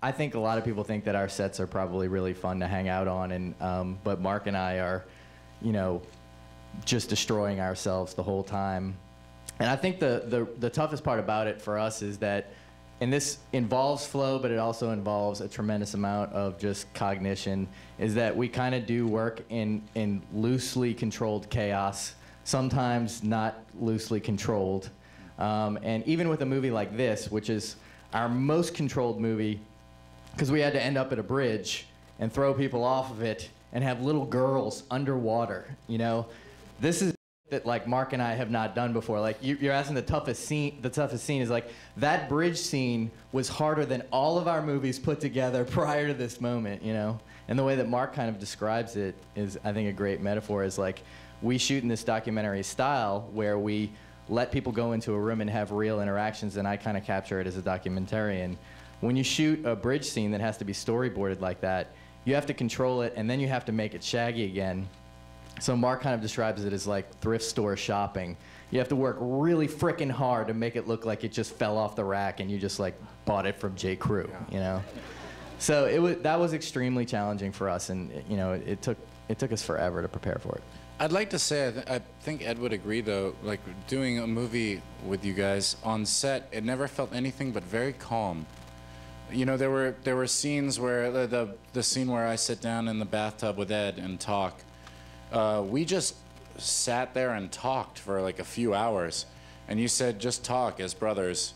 I think a lot of people think that our sets are probably really fun to hang out on, and but Mark and I are, you know, just destroying ourselves the whole time. And I think the toughest part about it for us is that, and this involves flow, but it also involves a tremendous amount of just cognition, is that we kind of do work in loosely controlled chaos, sometimes not loosely controlled. And even with a movie like this, which is our most controlled movie, because we had to end up at a bridge and throw people off of it and have little girls underwater, you know? This is that like Mark and I have not done before. Like you're asking the toughest scene is like that bridge scene was harder than all of our movies put together prior to this moment, you know? And the way that Mark kind of describes it is, I think, a great metaphor. Is like we shoot in this documentary style where we let people go into a room and have real interactions, and I kind of capture it as a documentarian. When you shoot a bridge scene that has to be storyboarded like that, you have to control it, and then you have to make it shaggy again. So Mark kind of describes it as like thrift store shopping. You have to work really frickin' hard to make it look like it just fell off the rack and you just like bought it from J. Crew, you know? So that was extremely challenging for us, and you know, it took us forever to prepare for it. I'd like to say, I think Ed would agree though, like doing a movie with you guys on set, it never felt anything but very calm. You know, there were scenes where, the scene where I sit down in the bathtub with Ed and talk, we just sat there and talked for like a few hours, and you said, just talk as brothers.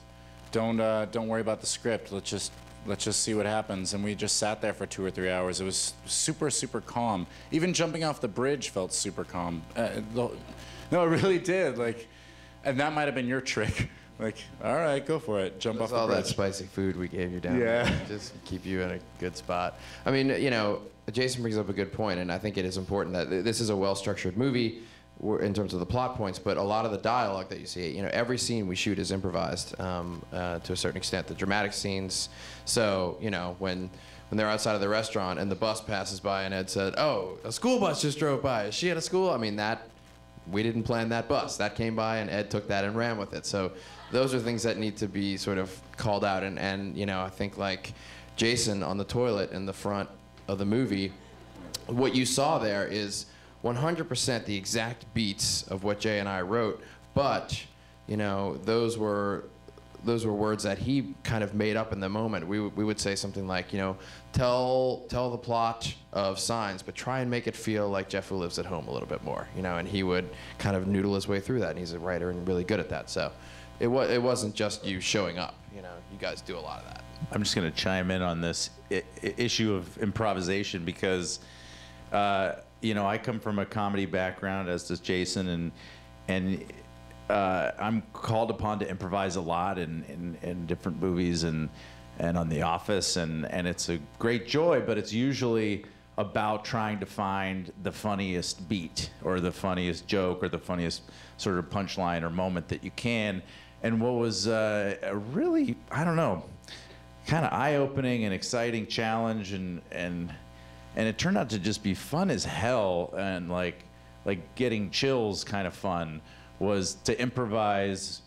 Don't worry about the script, let's just see what happens. And we just sat there for 2 or 3 hours. It was super, super calm. Even jumping off the bridge felt super calm. No, it really did. Like, and that might have been your trick. Like, all right, go for it. Jump off the bridge. All that spicy food we gave you down there. Just keep you in a good spot. I mean, you know, Jason brings up a good point, and I think it is important that this is a well-structured movie in terms of the plot points, but a lot of the dialogue that you see, you know, every scene we shoot is improvised to a certain extent. The dramatic scenes. So, you know, when they're outside of the restaurant and the bus passes by and Ed said, "Oh, a school bus just drove by. Is she at a school?" I mean, we didn't plan that bus. That came by and Ed took that and ran with it. So those are things that need to be sort of called out. And you know, I think like Jason on the toilet in the front of the movie, what you saw there is 100% the exact beats of what Jay and I wrote, but you know, those were words that he kind of made up in the moment. We would say something like, you know, tell the plot of Signs, but try and make it feel like Jeff Who Lives at Home a little bit more, you know, and he would kind of noodle his way through that, and he's a writer and really good at that. So it wasn't just you showing up, you know, you guys do a lot of that. I'm just going to chime in on this issue of improvisation because, you know, I come from a comedy background, as does Jason, and I'm called upon to improvise a lot in different movies and on The Office, and it's a great joy, but it's usually about trying to find the funniest beat or the funniest joke or the funniest sort of punchline or moment that you can. And what was a really, I don't know, kind of eye-opening and exciting challenge, and it turned out to just be fun as hell, and like getting chills kind of fun, was to improvise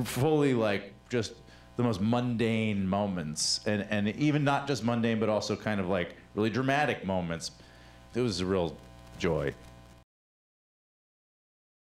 fully, like just the most mundane moments, and even not just mundane, but also kind of like really dramatic moments. It was a real joy.